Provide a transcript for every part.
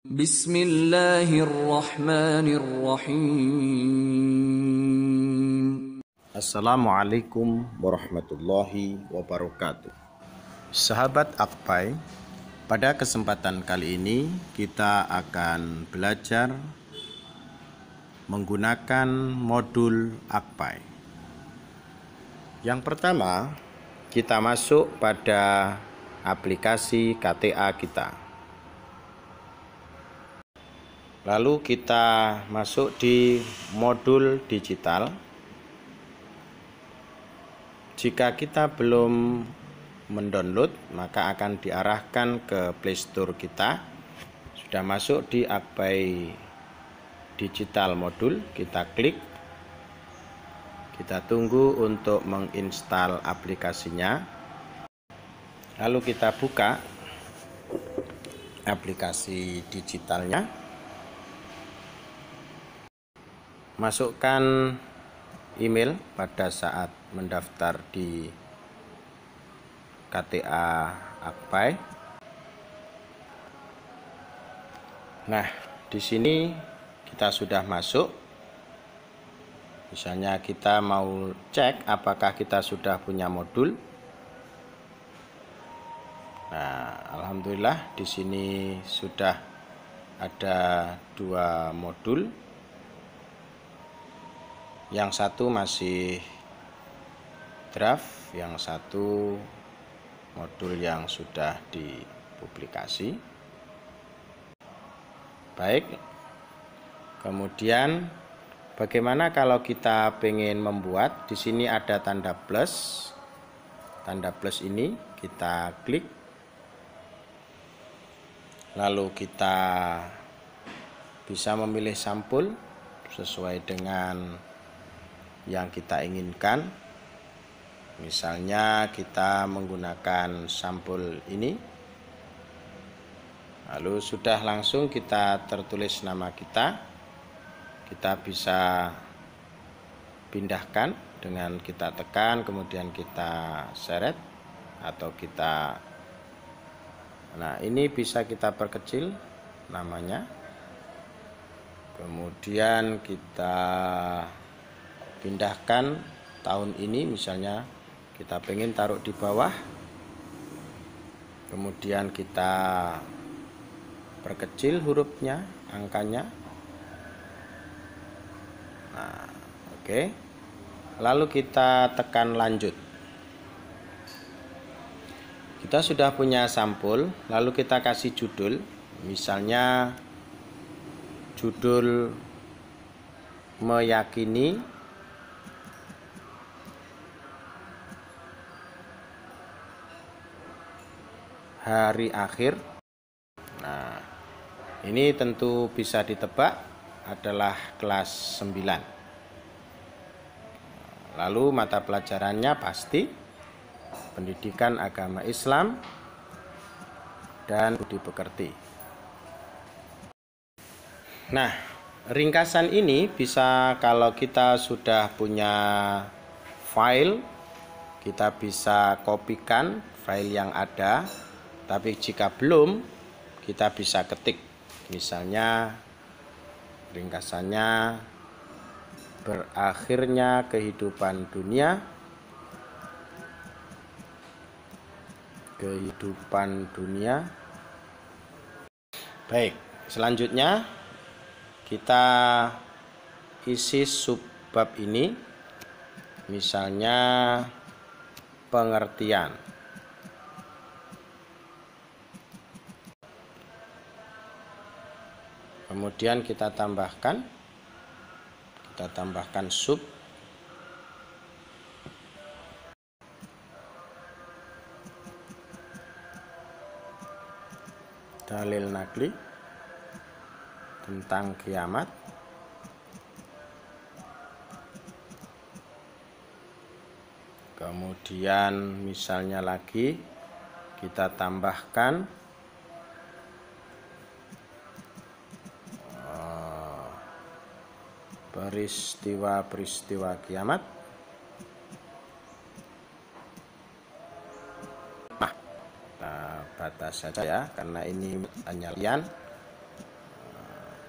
Bismillahirrahmanirrahim. Assalamualaikum warahmatullahi wabarakatuh. Sahabat Akpai, pada kesempatan kali ini kita akan belajar menggunakan modul Akpai. Yang pertama, kita masuk pada aplikasi KTA kita. Lalu kita masuk di modul digital. Jika kita belum mendownload, maka akan diarahkan ke Playstore kita. Sudah masuk di Akpai Digital Modul, kita klik. Kita tunggu untuk menginstal aplikasinya. Lalu kita buka aplikasi digitalnya. Masukkan email pada saat mendaftar di KTA Akpai. Nah, di sini kita sudah masuk. Misalnya kita mau cek apakah kita sudah punya modul. Nah, alhamdulillah di sini sudah ada 2 modul. Yang satu masih draft, yang satu modul yang sudah dipublikasi. Baik. Kemudian bagaimana kalau kita ingin membuat? Di sini ada tanda plus. Tanda plus ini kita klik. Lalu kita bisa memilih sampul sesuai dengan yang kita inginkan. Misalnya kita menggunakan sampul ini. Lalu sudah langsung kita tertulis nama kita. Kita bisa pindahkan dengan kita tekan, kemudian kita seret atau kita. Nah, ini bisa kita perkecil namanya. Kemudian kita pindahkan tahun ini, misalnya kita pengen taruh di bawah, kemudian kita perkecil hurufnya, angkanya. Nah, oke. Lalu kita tekan lanjut. Kita sudah punya sampul, lalu kita kasih judul, misalnya judul meyakini hari akhir. Nah, ini tentu bisa ditebak adalah kelas 9. Lalu mata pelajarannya pasti pendidikan agama Islam dan budi pekerti. Nah, ringkasan ini bisa, kalau kita sudah punya file, kita bisa kopikan file yang ada. Tapi jika belum, kita bisa ketik. Misalnya ringkasannya berakhirnya kehidupan dunia. Baik, selanjutnya kita isi subbab ini. Misalnya pengertian. Kemudian kita tambahkan sub. Dalil nakli tentang kiamat. Kemudian misalnya lagi kita tambahkan peristiwa-peristiwa kiamat. Nah, batas saja ya, karena ini hanya lian.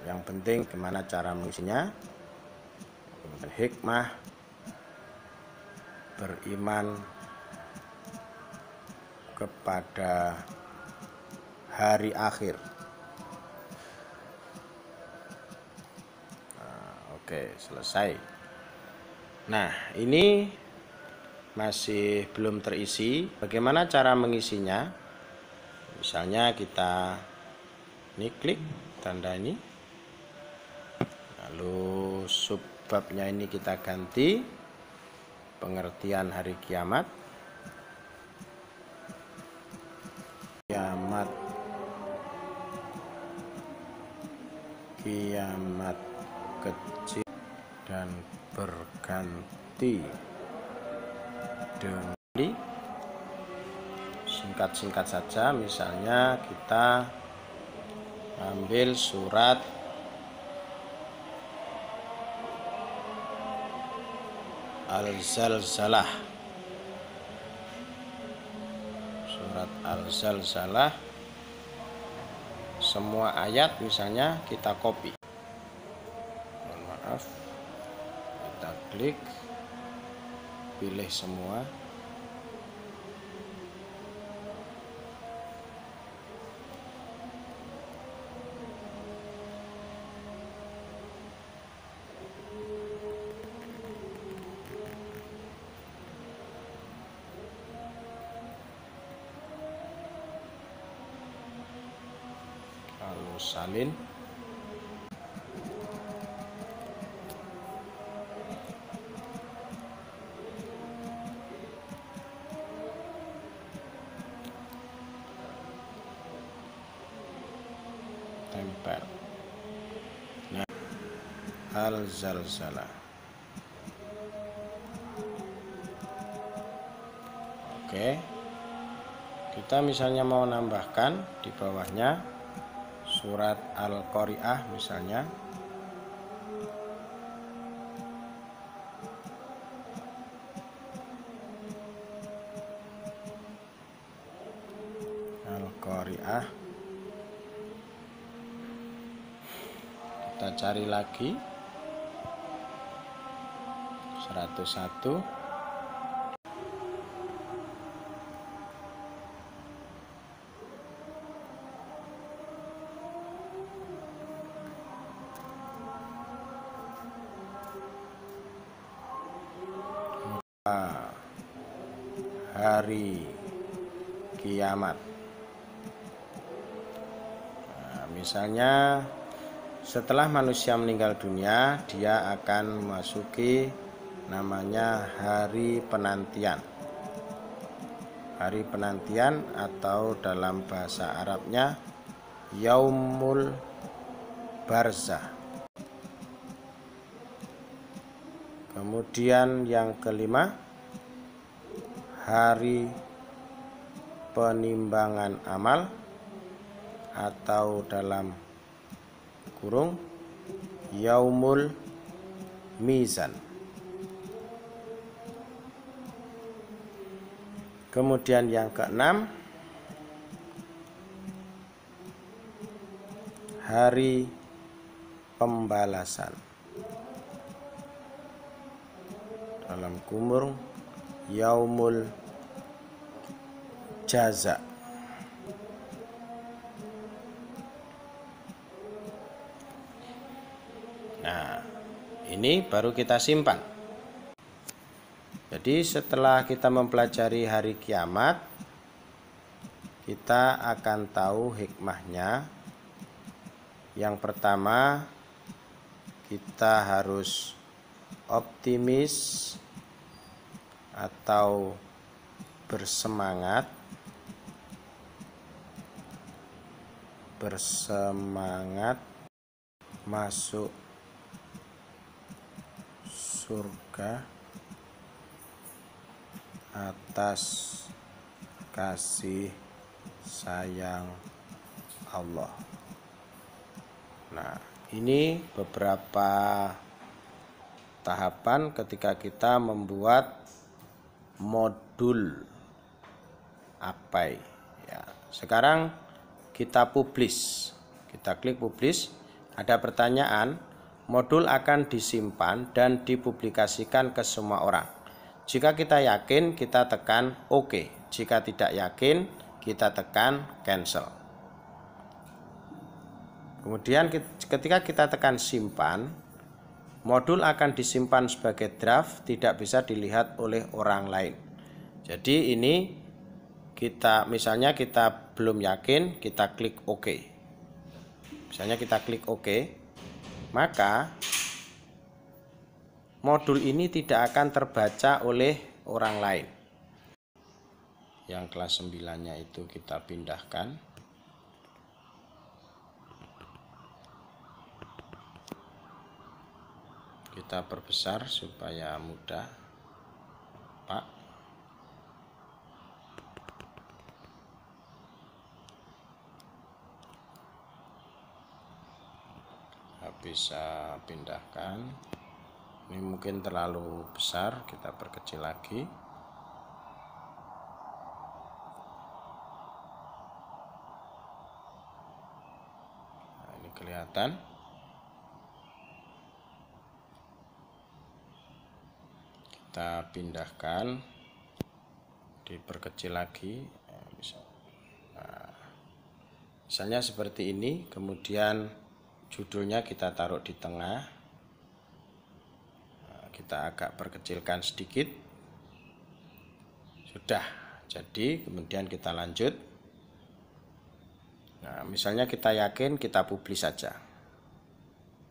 Yang penting gimana cara mengisinya. Hikmah beriman kepada hari akhir. Oke, selesai. Nah, ini masih belum terisi. Bagaimana cara mengisinya? Misalnya kita ini klik tanda ini, lalu subbabnya ini kita ganti pengertian hari kiamat. Kiamat kecil dan berganti dengan singkat-singkat saja. Misalnya kita ambil surat Al-Zalzalah. Surat Al-Zalzalah, semua ayat misalnya kita copy. Mohon maaf, kita klik, pilih semua. Lalu salin. Tempel. Nah, Al-Zalzalah. Oke. Kita misalnya mau nambahkan di bawahnya surat Al-Qari'ah misalnya. Al-Qari'ah. Kita cari lagi 101. Hari kiamat. Nah, misalnya setelah manusia meninggal dunia, dia akan memasuki namanya hari penantian. Hari penantian atau dalam bahasa Arabnya Yaumul Barzah. Kemudian yang kelima, hari penimbangan amal atau dalam kurung Yaumul Mizan. Kemudian yang keenam, hari pembalasan dalam kurung Yaumul Jaza. Nah, ini baru kita simpan. Jadi setelah kita mempelajari hari kiamat, kita akan tahu hikmahnya. Yang pertama, kita harus optimis atau bersemangat masuk surga atas kasih sayang Allah. Nah, ini beberapa tahapan ketika kita membuat modul API ya. Sekarang kita publish, kita klik publish. Ada pertanyaan, modul akan disimpan dan dipublikasikan ke semua orang. Jika kita yakin, kita tekan OK. Jika tidak yakin, kita tekan cancel. Kemudian ketika kita tekan simpan, modul akan disimpan sebagai draft, tidak bisa dilihat oleh orang lain. Jadi ini misalnya kita belum yakin, kita klik OK. Misalnya kita klik OK, maka modul ini tidak akan terbaca oleh orang lain. Yang kelas 9-nya itu kita pindahkan. Kita perbesar supaya mudah, Pak. Bisa pindahkan. Ini mungkin terlalu besar, kita perkecil lagi. Nah, ini kelihatan. Kita pindahkan, diperkecil lagi. Nah, misalnya seperti ini, kemudian judulnya kita taruh di tengah. Nah, kita agak perkecilkan sedikit. Sudah jadi, kemudian kita lanjut. Nah, misalnya kita yakin, kita publis saja.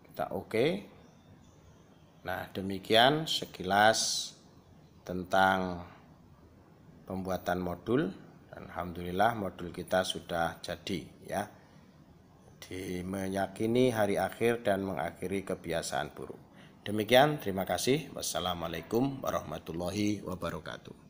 Kita OK. Nah, demikian sekilas tentang pembuatan modul. Dan alhamdulillah modul kita sudah jadi ya. Meyakini hari akhir dan mengakhiri kebiasaan buruk. Demikian, terima kasih. Wassalamualaikum warahmatullahi wabarakatuh.